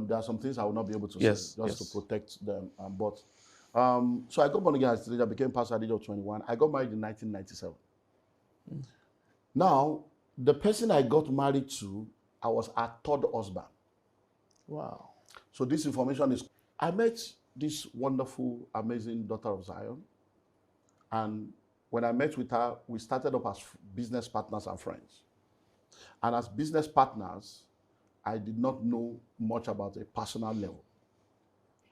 there are some things I will not be able to Yes, say just yes. to protect them. So I got born again as a teenager, became pastor at the age of 21. I got married in 1997. Now, the person I got married to, I was her third husband. Wow. So this information is, I met this wonderful, amazing daughter of Zion. And when I met with her, we started up as business partners and friends. And as business partners, I did not know much about a personal level.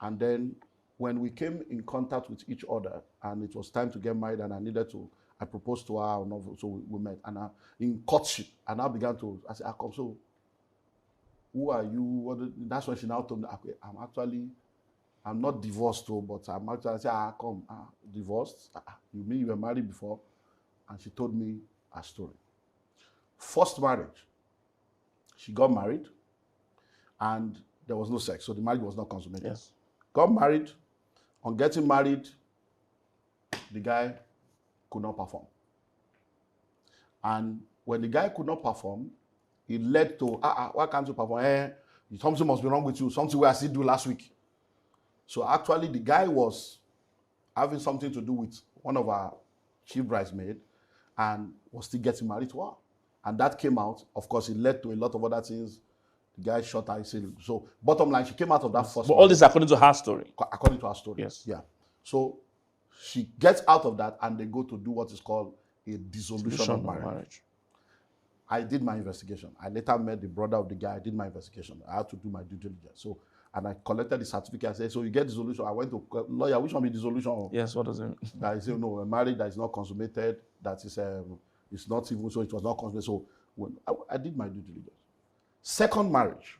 And then when we came in contact with each other and it was time to get married and I proposed to her, so we met. And in courtship, and I began to, I said, come, so who are you? That's when she now told me, okay, I'm not divorced, though, but I'm actually, I said, divorced? You mean you were married before? And she told me her story. First marriage, she got married and there was no sex, so the marriage was not consummated. Yes. Got married. On getting married, the guy could not perform. And when the guy could not perform, it led to, why can't you perform? Something must be wrong with you, something I still do last week. So actually, the guy was having something to do with one of our chief bridesmaids and was still getting married to her. And that came out. Of course, it led to a lot of other things. The guy shot her. So bottom line, she came out of that first. But all this according to her story. According to her story. Yes. Yeah. So she gets out of that and they go to do what is called a dissolution of marriage. I did my investigation. I later met the brother of the guy. I did my investigation. I had to do my due diligence. And I collected the certificate. I said, so you get dissolution. I went to lawyer. Which one be dissolution? Yes, what does it mean? That is, a marriage that is not consummated. That is, it's not even, so it was not consummated. So I did my due diligence. Second marriage,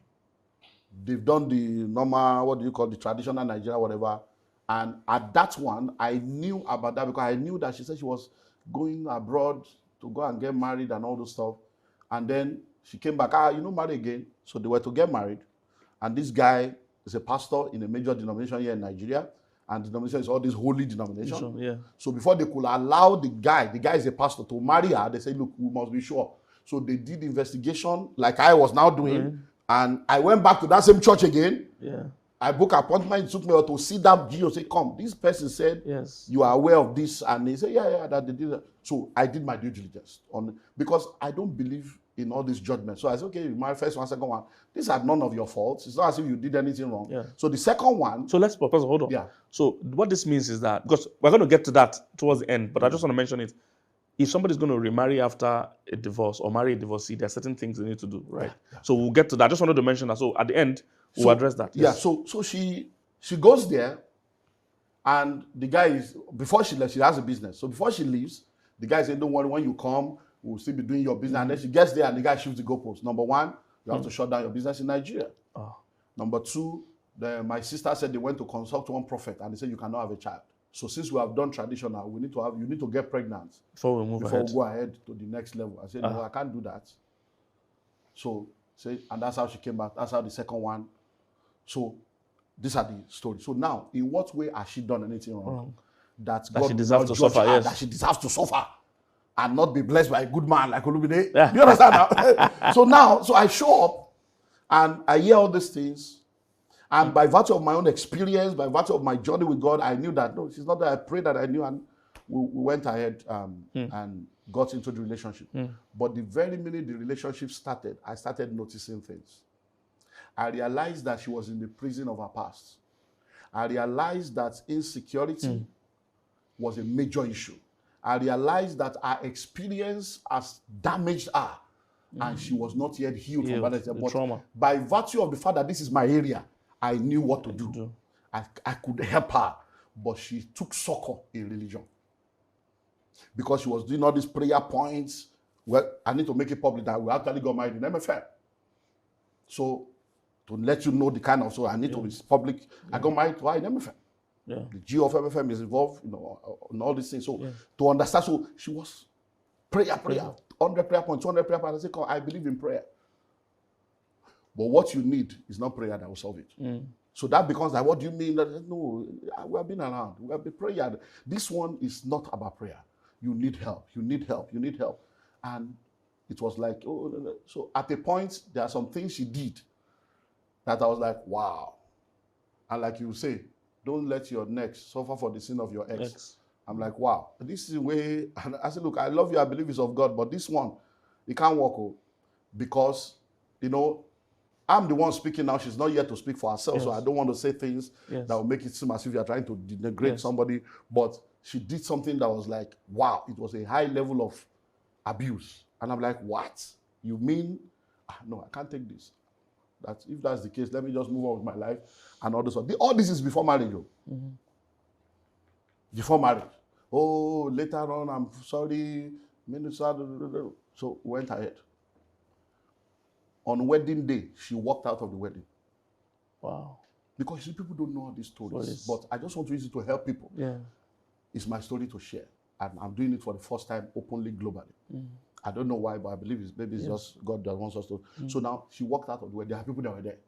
they've done the normal, what do you call the traditional Nigeria, whatever. And at that one, I knew about that because I knew that she said she was going abroad to go and get married and all those stuff. And then she came back, marry again. So they were to get married. And this guy is a pastor in a major denomination here in Nigeria. And the denomination is all this holy denomination. Yeah. So before they could allow the guy is a pastor, to marry her, they said, look, we must be sure. So they did the investigation like I was now doing. And I went back to that same church again. Yeah. I booked an appointment. It took me to see that GO say, come. This person said, yes, you are aware of this. And they said, yeah, that they did that. So I did my due diligence because I don't believe in all this judgment. So I said, okay, my first one, second one. These are none of your faults. It's not as if you did anything wrong. Yeah. So the second one. So let's pause. Hold on. Yeah. So what this means is that, because we're going to get to that towards the end, but I just want to mention it. If somebody's going to remarry after a divorce or marry a divorcee, there are certain things they need to do, right? Yeah. So we'll get to that. I just wanted to mention that. So at the end, we'll address that. Yes. Yeah. So she goes there, and the guy is, before she left, she has a business. So before she leaves, the guy said, don't worry, when you come, we'll still be doing your business. And then she gets there, and the guy shifts the goalpost. Number one, you have to shut down your business in Nigeria. Number two, my sister said they went to consult one prophet, and they said you cannot have a child. So since we have done traditional, you need to get pregnant before we go ahead to the next level. I said, no, I can't do that. So, and that's how she came back. That's how the second one. So these are the stories. So now, in what way has she done anything wrong? That God she deserves to suffer, yes. That she deserves to suffer and not be blessed by a good man like Olubide. Do you understand now? So I show up and I hear all these things. And by virtue of my own experience, by virtue of my journey with God, I knew that, no, she's not there. I prayed that I knew, and we went ahead and got into the relationship. But the very minute the relationship started, I started noticing things. I realized that she was in the prison of her past. I realized that insecurity was a major issue. I realized that her experience has damaged her, and she was not yet healed from that. But trauma. By virtue of the fact that this is my area, I knew what to do. I could help her, but she took succor in religion. Because she was doing all these prayer points. Well, I need to make it public that we actually got married in MFM. So, to let you know the kind of, so I need to be public. I got married to her in MFM. Yeah. The G of MFM is involved, in all these things. So, to understand, so she was prayer, 100 prayer points, 200 prayer points. I say, I believe in prayer. But what you need is not prayer that will solve it. So that becomes like, what do you mean? No, we have been around. We have been prayer. This one is not about prayer. You need help. You need help. You need help. And it was like, so at a point, there are some things she did that I was like, wow. And like you say, don't let your neck suffer for the sin of your ex. I'm like, wow, this is the way. And I said, look, I love you, I believe it's of God, but this one, it can't work. Because, I'm the one speaking now. She's not yet to speak for herself, so I don't want to say things that will make it seem as if you're trying to denigrate somebody. But she did something that was like, wow, it was a high level of abuse. And I'm like, what? You mean? No, I can't take this. That if that's the case, let me just move on with my life and all this. All this is before marriage. Before marriage. Oh, later on, I'm sorry, minister. So went ahead. On wedding day, she walked out of the wedding. Wow. Because people don't know all these stories. But I just want to use it to help people. Yeah. It's my story to share. And I'm doing it for the first time openly, globally. I don't know why, but I believe it's just God that wants us to. So now she walked out of the wedding. There are people that were there.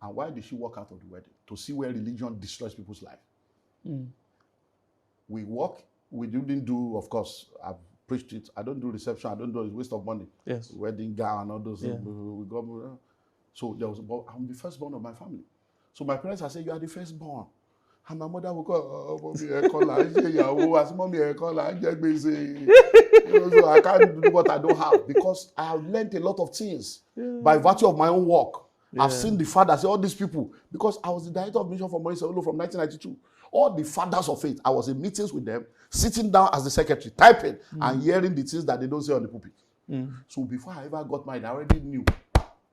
And why did she walk out of the wedding? To see where religion destroys people's life. We didn't do, of course, I've preached it. I don't do reception. I don't do it. It's a waste of money. Yes. Wedding gown and all those things. So I'm the firstborn of my family. So my parents are saying, you are the firstborn. And my mother will call, Mommy, so I can't do what I don't have, because I have learned a lot of things by virtue of my own work. I've seen the fathers, all these people, because I was the director of mission for Maurice from 1992. All the fathers of faith, I was in meetings with them, sitting down as the secretary, typing and hearing the things that they don't say on the pulpit. So before I ever got married, I already knew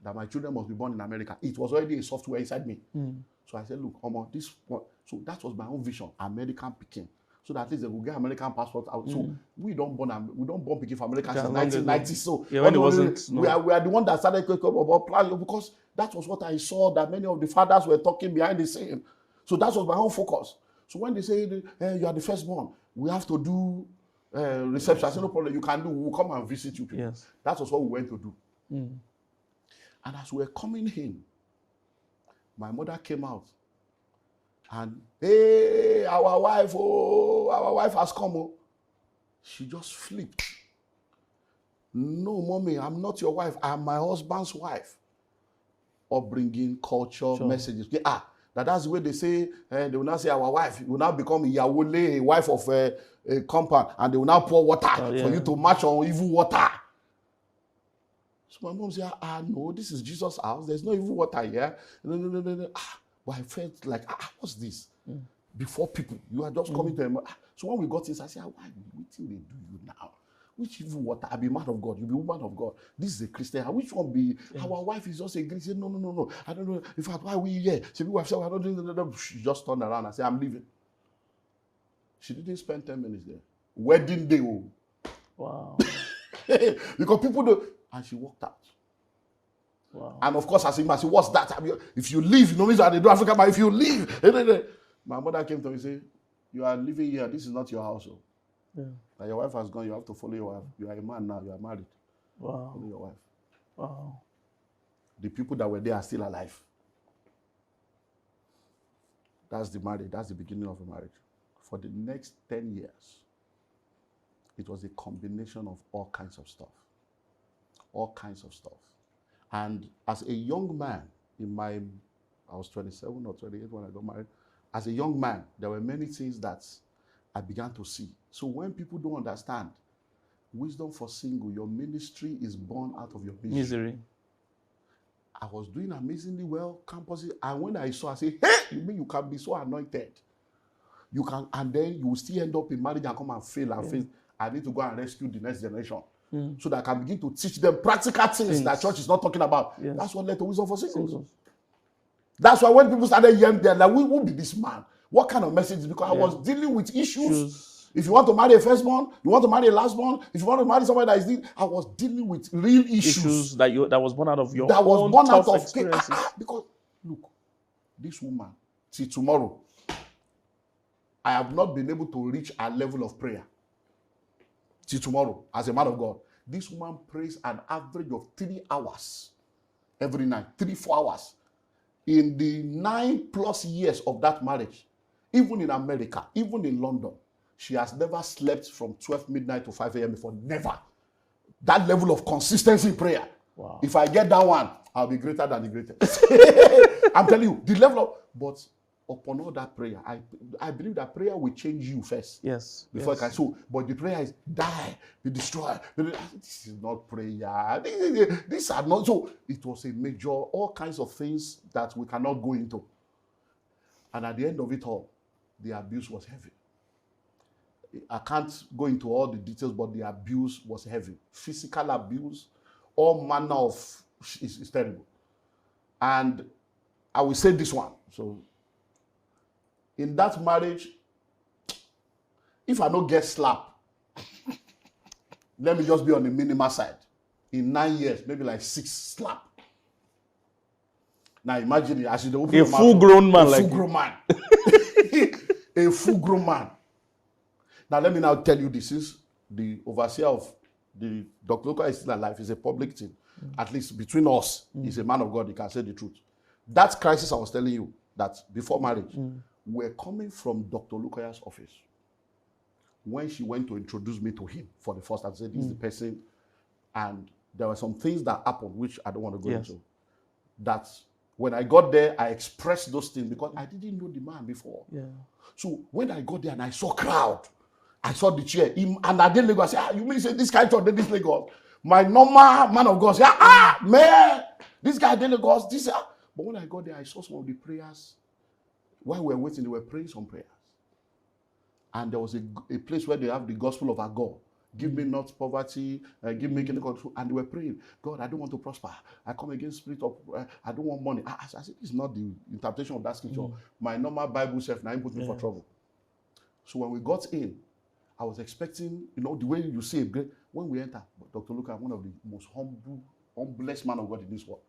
that my children must be born in America. It was already a software inside me. So I said, look, this one. So that was my own vision, American Peking. So that at least they will get American passport out. So we don't born Peking for Americans since 1990. So when it wasn't, we are the one that started about planning, because that was what I saw that many of the fathers were talking behind the scene. So that was my own focus. So when they say, you are the firstborn, we have to do reception. I said, no problem, you can do, we'll come and visit you people. Yes. That was what we went to do. And as we were coming in, my mother came out. And, hey, our wife has come. Oh. She just flipped. No, Mommy, I'm not your wife. I'm my husband's wife. Upbringing, culture, messages. That's the way they say, they will now say our wife will now become Yawole, a wife of a compound, and they will now pour water for you to march on evil water. So my mom said, no, this is Jesus' house. There's no evil water here. No. But I felt like, what's this? Before people, you are just coming to him. So when we got this, I said, why? What thing they do you now? Which evil water? I be man of God. You be woman of God. This is a Christian. Which one be? Yes. Our wife is just a Christian. She said, no. I don't know. In fact, why are we here? She just turned around and said, I'm leaving. She didn't spend 10 minutes there. Wedding day. Oh. Wow. Because people do. And she walked out. Wow. And of course, I said, what's that? If you leave, means that they do Africa, but if you leave, my mother came to me and said, you are living here. This is not your house. Oh. Yeah. Like your wife has gone, you have to follow your wife. You are a man now, you are married. Wow. Follow your wife. Wow. The people that were there are still alive. That's the marriage. That's the beginning of a marriage. For the next 10 years, it was a combination of all kinds of stuff. All kinds of stuff. And as a young man, I was 27 or 28 when I got married. As a young man, there were many things that I began to see. So when people don't understand, Wisdom for Single, your ministry is born out of your misery. I was doing amazingly well, campuses, and when I saw, I said, hey, you mean you can be so anointed? You can, and then you will still end up in marriage and come and fail and fail. I need to go and rescue the next generation. So that I can begin to teach them practical things that church is not talking about. Yes. That's what led to Wisdom for Singles. That's why when people started hearing, they're like, who be this man? What kind of message? Because I was dealing with issues. If you want to marry a firstborn, you want to marry a lastborn, if you want to marry somebody that is dealing, I was dealing with real issues. That was born out of your own tough experiences. Because, look, this woman, till tomorrow, I have not been able to reach a level of prayer. Till tomorrow, as a man of God. This woman prays an average of 3 hours every night, 3-4 hours. In the 9+ years of that marriage, even in America, even in London, she has never slept from 12 midnight to 5 a.m. before. Never. That level of consistency in prayer. Wow. If I get that one, I'll be greater than the greatest. I'm telling you, the level of, but upon all that prayer, I believe that prayer will change you first. Yes. Before yes. I can. So, but the prayer is die, be destroyed. This is not prayer. These are not. So it was a major, all kinds of things that we cannot go into. And at the end of it all, the abuse was heavy. I can't go into all the details, but the abuse was heavy. Physical abuse, all manner of is terrible. And I will say this one. So in that marriage, if I don't get slapped, let me just be on the minimal side. In 9 years, maybe like 6 slap. Now imagine it, as you open A full-grown man, a full-grown man. A full-grown man. Now let me now tell you, this is the overseer of the Dr. Luka is still alive. It's a public thing. At least between us, he's a man of God. He can say the truth. That crisis I was telling you, that before marriage, we're coming from Dr. Luka's office. When she went to introduce me to him for the first time, I said, this is the person. And there were some things that happened, which I don't want to go into. That when I got there, I expressed those things because I didn't know the man before. Yeah. So when I got there and I saw crowd, I saw the chair, him, and I did Lagos. I said, you mean say this guy taught this Lagos? My normal man of God said, man, this guy did Lagos. This. But when I got there, I saw some of the prayers. While we were waiting, they were praying some prayers. And there was a place where they have the gospel of our God. Give me not poverty, give me control. And they were praying, God, I don't want to prosper. I come against spirit of, I don't want money. I said, this is not the interpretation of that scripture. My normal Bible self, now put me for trouble. So when we got in, I was expecting, the way you say, when we enter, Dr. Luka, one of the most humblest man of God in this world,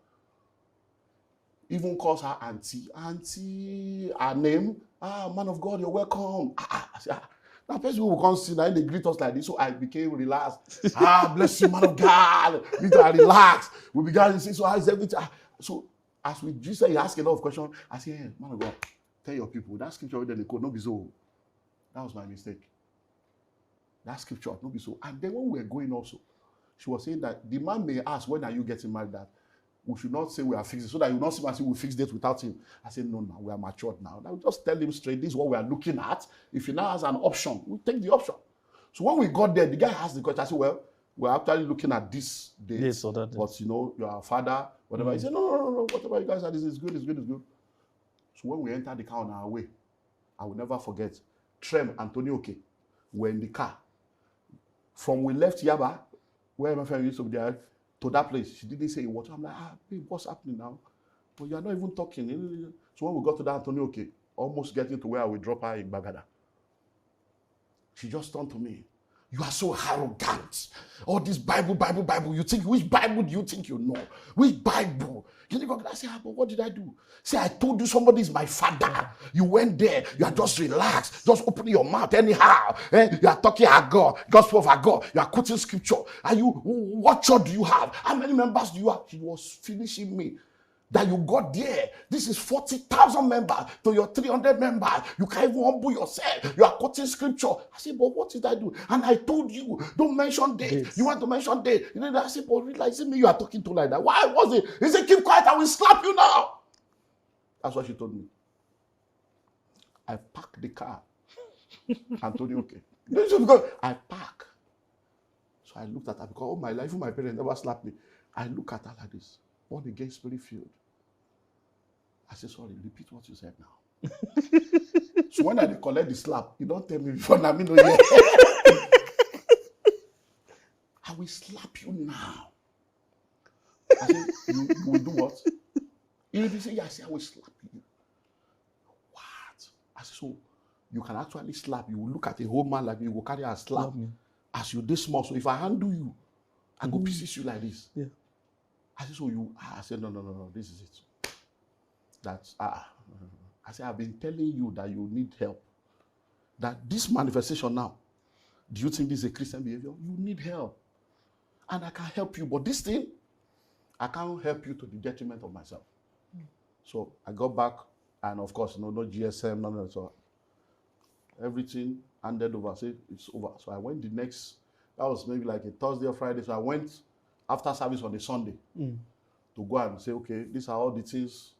even calls her auntie, her name, man of God, you're welcome. I said, now person will come see, now they greet us like this, so I became relaxed. Bless you, man of God. I relaxed. We began to say, so how is everything? So as we just said, he asked a lot of questions, I said, hey, man of God, tell your people, that scripture then they could not be so. That was my mistake. That scripture not be so. And then when we were going also, she was saying that the man may ask, when are you getting married? That we should not say we are fixing, so that you not see and say we fix this without him. I said, no, we are matured now. Now just tell him straight, this is what we are looking at. If he now has an option, we take the option. So when we got there, the guy asked the question. I said, well, we're actually looking at this date. Yes, or that date. But you're a father, whatever. He said, no, whatever you guys are, this is good, it's good, it's good. So when we entered the car on our way, I will never forget, Trem, Antonio Oke, were in the car. From we left Yaba, where my friend used to be there, to that place, she didn't say what. I'm like, babe, what's happening now? But you're not even talking. So when we got to that Antonio Oke, almost getting to where I would drop her in Bagada, she just turned to me. You are so arrogant. All this Bible. You think, which Bible do you think you know? Which Bible? I say, but what did I do? Say, I told you somebody is my father. You went there. You are just relaxed. Just opening your mouth anyhow. You are talking about God, gospel of our God. You are quoting scripture. What church do you have? How many members do you have? She was finishing me. That you got there. This is 40,000 members to your 300 members. You can't even humble yourself. You are quoting scripture. I said, but what did I do? And I told you, don't mention date. You want to mention date. I said, but realizing me, you are talking to like that. Why was it? He said, keep quiet, I will slap you now. That's what she told me. I parked the car. Antonio, okay. Because I park. So I looked at her because all my life, my parents never slapped me. I look at her like this. Born again, spirit filled. I said, sorry, repeat what you said now. So when I collect the slap, you don't tell me before now, me no yet. I will slap you now. I said, you will do what? You will say, yeah, I said, I will slap you. What? I said, so you can actually slap. You will look at a whole man like me, you will carry a slap. As you're this small. So if I handle you, I go pieces you like this. Yeah. I said, so I said, no, this is it. That's, I said, I've been telling you that you need help. That this manifestation now, do you think this is a Christian behavior? You need help. And I can help you. But this thing, I can't help you to the detriment of myself. So I got back, and of course, no GSM, none. So everything handed over. I said, it's over. So I went that was maybe like a Thursday or Friday. So I went after service on a Sunday to go and say, okay, these are all the things,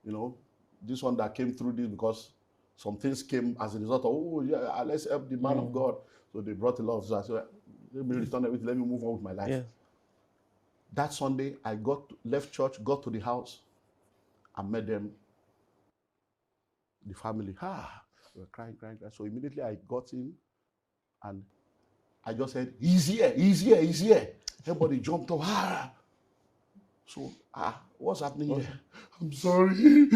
this one that came through this because some things came as a result of, oh, yeah, let's help the man of God. So they brought a lot of stuff. So let me return everything, let me move on with my life. Yeah. That Sunday, I left church, got to the house, and met them, the family. They were crying. So immediately I got in, and I just said, he's here. Everybody jumped up. So, what's happening here? I'm sorry.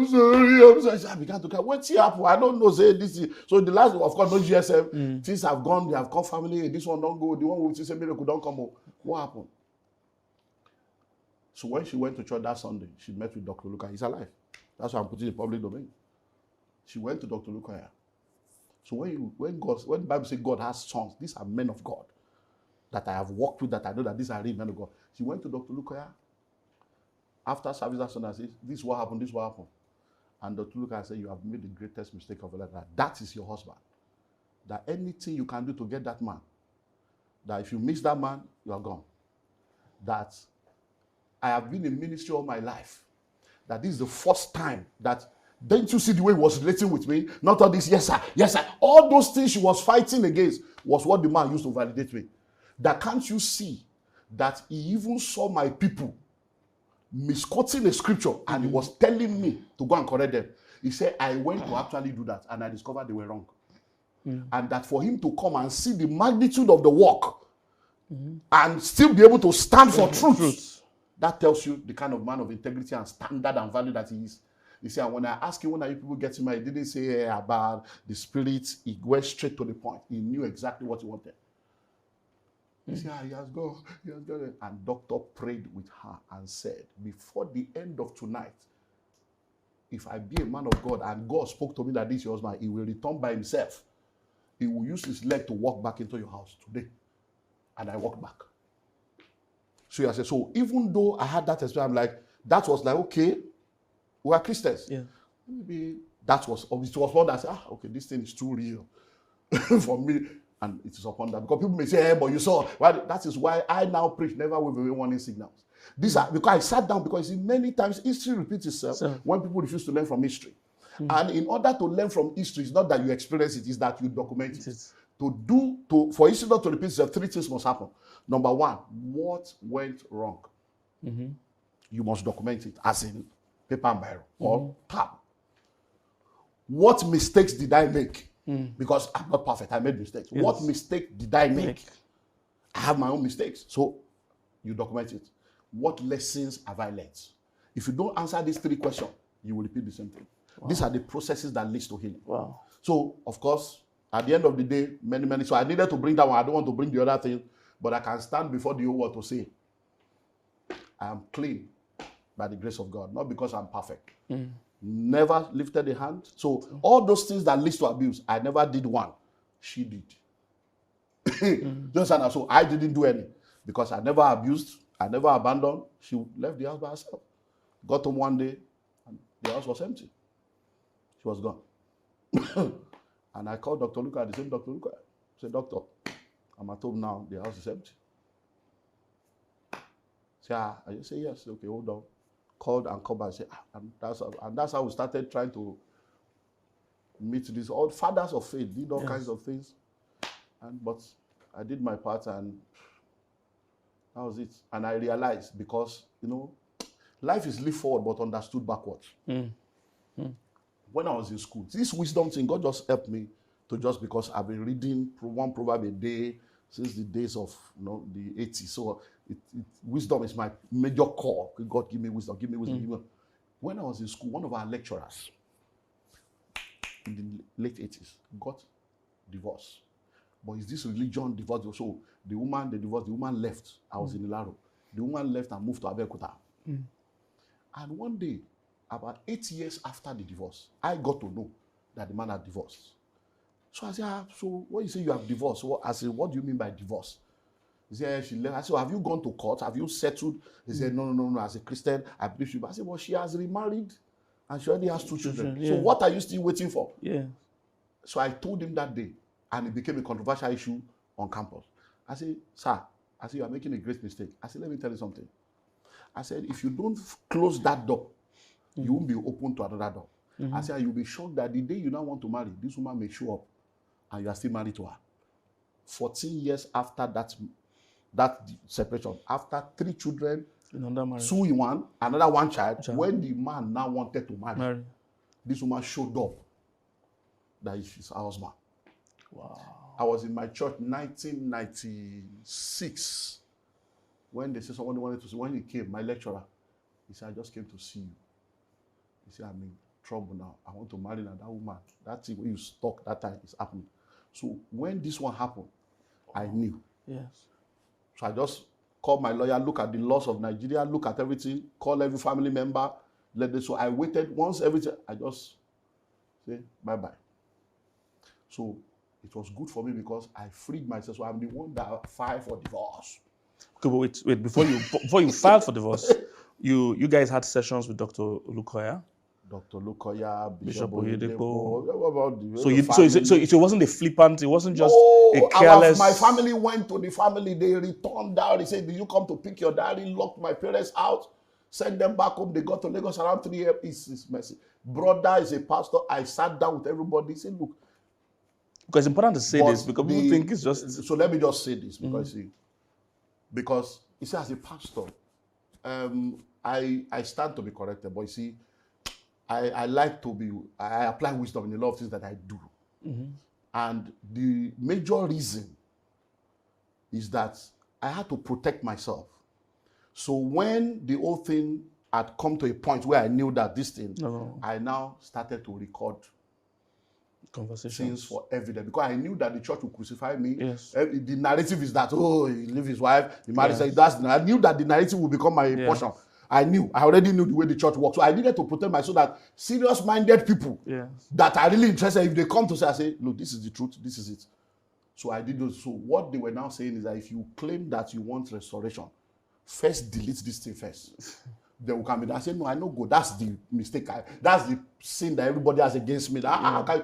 So I began to cry. What's happening? I don't know. Say this. So the last, of course, no GSM. Things have gone. They have come family. This one don't go. The one with say miracle don't come up. What happened? So when she went to church that Sunday, she met with Dr. Luka. He's alive. That's why I'm putting it in public domain. She went to Dr. Luka. So when the Bible says God has sons, these are men of God that I have worked with, that I know that these are real men of God. She went to Dr. Luka after service that Sunday and said, this is what happened. And Dr. Luka said, you have made the greatest mistake of your life. That is your husband. That anything you can do to get that man, that if you miss that man, you are gone. That I have been in ministry all my life. That this is the first time that, didn't you see the way he was relating with me? Not all this, yes sir. All those things she was fighting against was what the man used to validate me. That can't you see that he even saw my people misquoting the scripture and he was telling me to go and correct them. He said, I went to actually do that and I discovered they were wrong. And that for him to come and see the magnitude of the work and still be able to stand for truth, that tells you the kind of man of integrity and standard and value that he is. You see, and when I asked him, when are you people getting married, he didn't say about the spirit. He went straight to the point. He knew exactly what he wanted. He said, he has gone. And doctor prayed with her and said, before the end of tonight, if I be a man of God and God spoke to me that this is your husband, he will return by himself. He will use his leg to walk back into your house today. And I walked back. So I said, so even though I had that experience, I'm like, that was like, okay, we are Christians. Yeah. Maybe that was, it was one that said, okay, this thing is too real for me. And it is upon that. Because people may say, hey, but you saw. Well, that is why I now preach never with away warning signals. These are, because I sat down, because many times history repeats itself when people refuse to learn from history. And in order to learn from history, it's not that you experience it, it's that you document it. For history not to repeat itself, three things must happen. Number one, what went wrong? You must document it, as in paper and biro or tab. What mistakes did I make? Because I'm not perfect, I made mistakes. Yes. What mistake did I make? I have my own mistakes. So you document it. What lessons have I learned? If you don't answer these three questions, you will repeat the same thing. Wow. These are the processes that leads to healing. Wow. So, of course, at the end of the day, many. So I needed to bring that one. I don't want to bring the other thing, but I can stand before the whole world to say, I am clean by the grace of God, not because I'm perfect. Never lifted a hand. So all those things that leads to abuse, I never did one. She did. Just so I didn't do any because I never abused, I never abandoned. She left the house by herself. Got home one day, and the house was empty. She was gone. And I called Dr. Luka, the same Dr. Luka. I said, Doctor, I'm at home now. The house is empty. Say, I say yes. Okay, hold on. Called and called back and said, and that's how we started trying to meet these all fathers of faith, did all kinds of things. But I did my part and that was it. And I realized because, life is lived forward but understood backwards. When I was in school, this wisdom thing, God just helped me to just because I've been reading one proverb a day since the days of the 80s. So wisdom is my major core. God, give me wisdom, give me wisdom, give me. When I was in school, one of our lecturers in the late 80s got divorced. But is this religion divorce? So the woman, they divorced, the woman left. I was in Ilaro. The woman left and moved to Abeokuta. And one day, about 8 years after the divorce, I got to know that the man had divorced. So I said, so when you say you have divorced, I said, what do you mean by divorce? He said, she left. I said, have you gone to court? Have you settled? He said, no. As a Christian, I believe you. I said, well, she has remarried and she already has 2 children. Yeah. So what are you still waiting for? Yeah. So I told him that day, and it became a controversial issue on campus. I said, sir, you are making a great mistake. I said, let me tell you something. I said, if you don't close that door, you won't be open to another door. I said, you'll be shocked that the day you now want to marry, this woman may show up and you are still married to her. 14 years after that separation, after 3 children, 2 in one, another 1 child, when the man now wanted to marry, this woman showed up that she's her husband. Wow. I was in my church 1996 when they said somebody wanted to see. When he came, my lecturer, he said, I just came to see you. He said, I'm in trouble now. I want to marry another woman. That thing when you stuck that time is happening. So when this one happened, I knew. Yes. So I just called my lawyer, look at the laws of Nigeria, look at everything, call every family member. So I waited. Once everything, I just say bye-bye. So it was good for me because I freed myself. So I'm the one that filed for divorce. Okay, but wait. Before you filed for divorce, you guys had sessions with Dr. Olukoya. Dr. Lukoya, Bishop Oyedepo. So it wasn't a flippant, it wasn't just a careless. careless. My family went to the family, they returned down. They said, did you come to pick your daddy? Locked my parents out, sent them back home. They got to Lagos around 3 a.m. It's messy. Brother is a pastor. I sat down with everybody. He said, look. Because it's important to say this because people think it's just. So let me just say this because you see, as a pastor, I stand to be corrected, but you see, I like to be, I apply wisdom in a lot of things that I do. And the major reason is that I had to protect myself. So when the whole thing had come to a point where I knew that this thing, I now started to record conversations for evidence because I knew that the church would crucify me. Yes. The narrative is that, oh, he leave his wife, he married. I knew that the narrative would become my portion. I already knew the way the church works. So I needed to protect myself so that serious-minded people that are really interested, if they come to say, I say, look, this is the truth, this is it. So I did those. So what they were now saying is that if you claim that you want restoration, first delete this thing first. Then will come in. I say, no, I know go. That's the mistake. That's the sin that everybody has against me. So I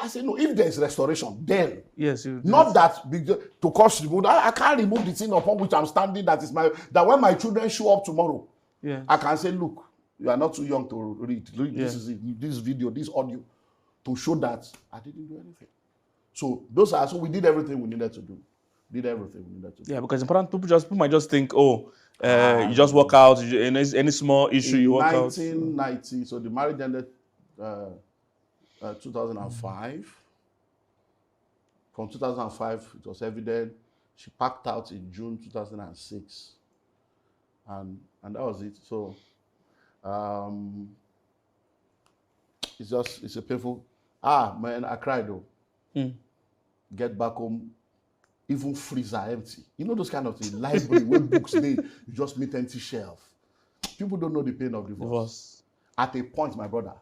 say, no, if there's restoration, then. Yes. Not that to cause remove. I can't remove the thing upon which I'm standing. That when my children show up tomorrow, I can say, look, you are not too young to read. This is it, this video, this audio, to show that I didn't do anything. So so we did everything we needed to do. Yeah, because important people might just think, you just walk out, any small issue you walk out. In 1990, so the marriage ended 2005. From 2005, it was evident. She packed out in June 2006. And that was it. So it's a painful. Man, I cried though. Get back home. Even freezer empty. You know those kind of things. Library, where books they, you just meet empty shelf. People don't know the pain of divorce. At a point, my brother,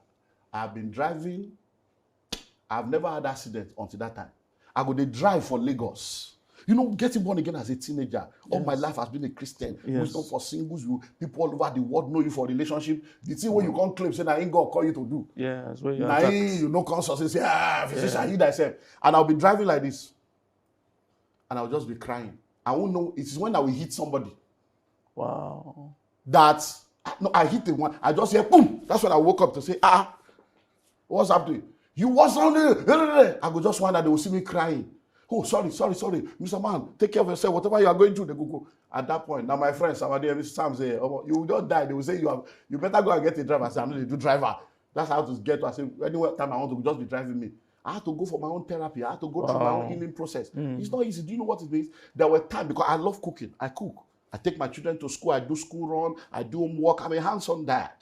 I've been driving. I've never had accident until that time. I go to drive for Lagos. You know, getting born again as a teenager. All my life has been a Christian. Wisdom for singles. People all over the world know you for relationship. The thing where you can't claim, say, I ain't God call you to do. Yeah, that's where you know, conscious, say, physician, he thyself. And I'll be driving like this. And I'll just be crying. I won't know. It is when I will hit somebody. Wow. I hit the one. I just hear boom. That's when I woke up to say, what's happening? You was on there. I go just wonder they will see me crying. Oh, sorry. Mr. Man, take care of yourself. Whatever you are going through, they go. At that point, now my friends, somebody every time say, oh, you will not die. They will say you better go and get a driver. I say, I'm not a good driver. That's how to get to. I say, anywhere time I want to just be driving me. I had to go for my own therapy. I had to go through my own healing process. It's not easy. Do you know what it means? There were times, because I love cooking. I cook. I take my children to school. I do school run. I do homework. I'm a hands-on dad.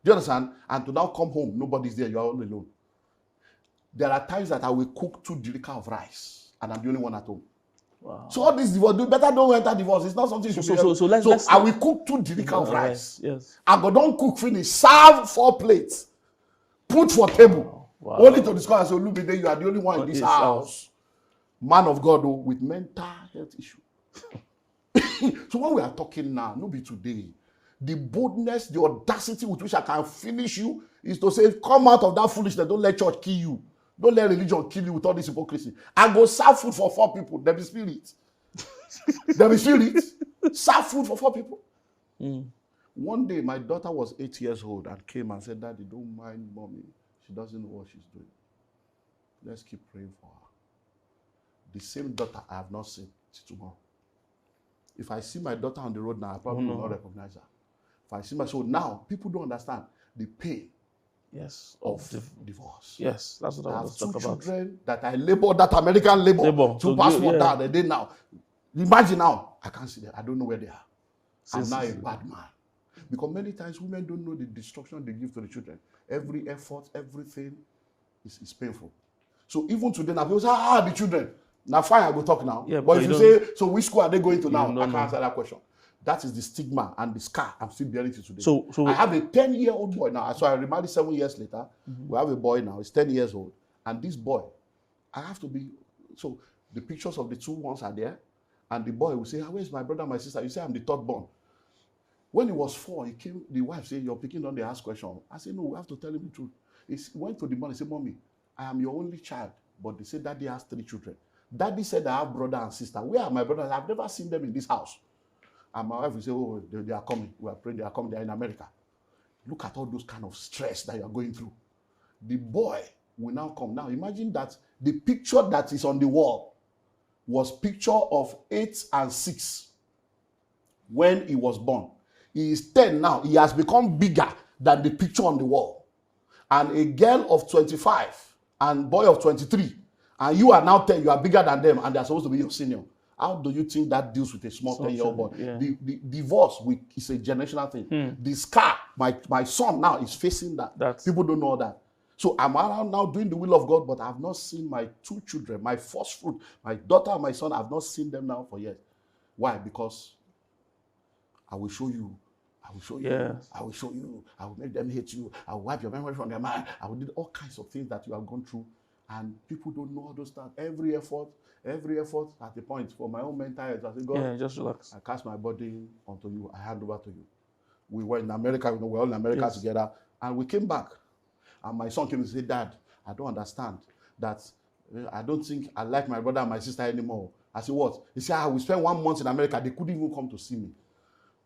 Do you understand? And to now come home, nobody's there. You are all alone. There are times that I will cook 2 jerrycans of rice, and I'm the only one at home. Wow. So all this divorce, better don't enter divorce. It's not something you should do. So I will cook 2 jerrycans of rice. Yes. I go don't cook finish. Serve 4 plates. Put for table. Wow. Only to discover, so look, you are the only one in this house. Man of God with mental health issue. So when we are talking now, no be today. The boldness, the audacity with which I can finish you is to say, come out of that foolishness. Don't let church kill you. Don't let religion kill you with all this hypocrisy. I go serve food for 4 people. There be spirit. Serve food for 4 people. One day, my daughter was 8 years old and came and said, Daddy, don't mind mommy. She doesn't know what she's doing. Let's keep praying for her. The same daughter I have not seen till tomorrow. If I see my daughter on the road now, I probably will not recognize her. If I see my so now, people don't understand the pain of divorce. Yes, that's what I was talking about. I have 2 children that I labor, that American labor to passport down. And they now, imagine now, I can't see them. I don't know where they are. I'm now a bad man. Because many times women don't know the destruction they give to the children. Every effort, everything is painful. So even today, now people say, the children. Now fine, I go talk now. Yeah, but if you say, so which school are they going to now? I can't answer that question. That is the stigma and the scar I'm still bearing to today. So I have a 10-year-old boy now. So I remarried 7 years later. We have a boy now. He's 10 years old. And this boy, I have to be, so the pictures of the 2 ones are there. And the boy will say, where's my brother and my sister? You say, I'm the 3rd born. When he was 4, he came, the wife said, you're picking on the ask question. I said, no, we have to tell him the truth. He went to the mom and said, Mommy, I am your only child. But they said, Daddy has 3 children. Daddy said, I have brother and sister. Where are my brothers? I've never seen them in this house. And my wife will say, oh, they are coming. We are praying, they are coming. They are in America. Look at all those kind of stress that you are going through. The boy will now come. Now, imagine that the picture that is on the wall was picture of 8 and 6 when he was born. He is 10 now. He has become bigger than the picture on the wall. And a girl of 25 and boy of 23, and you are now 10, you are bigger than them, and they are supposed to be your senior. How do you think that deals with a small 10-year-old boy? Yeah. The divorce is a generational thing. The scar, my son now is facing that. People don't know that. So I'm around now doing the will of God, but I've not seen my 2 children, my first fruit, my daughter and my son. I've not seen them now for years. Why? Because I will show you. I will show you. Yes. I will show you. I will make them hate you. I will wipe your memory from their mind. I will do all kinds of things that you have gone through. And people don't know all those stuff. Every effort at the point for my own mental health. I say, God, just relax. I cast my body onto you. I hand over to you. We were in America, we were all in America together. And we came back. And my son came and said, Dad, I don't understand that. I don't think I like my brother and my sister anymore. I said, what? He said, we spent 1 month in America. They couldn't even come to see me.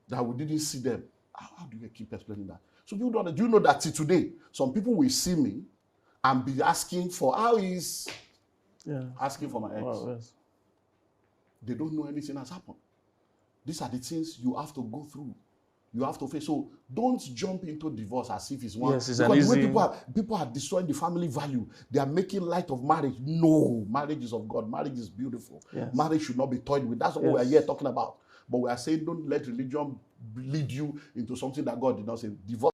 That we didn't see them. How do you keep explaining that? So do you know that till today, some people will see me and be asking for asking for my ex. Wow, yes. They don't know anything has happened. These are the things you have to go through. You have to face. So don't jump into divorce as if it's one. Yes, it's because the way people are destroying the family value. They are making light of marriage. No, marriage is of God. Marriage is beautiful. Yes. Marriage should not be toyed with. That's what we are here talking about. But we are saying don't let religion lead you into something that God did not say. Divorce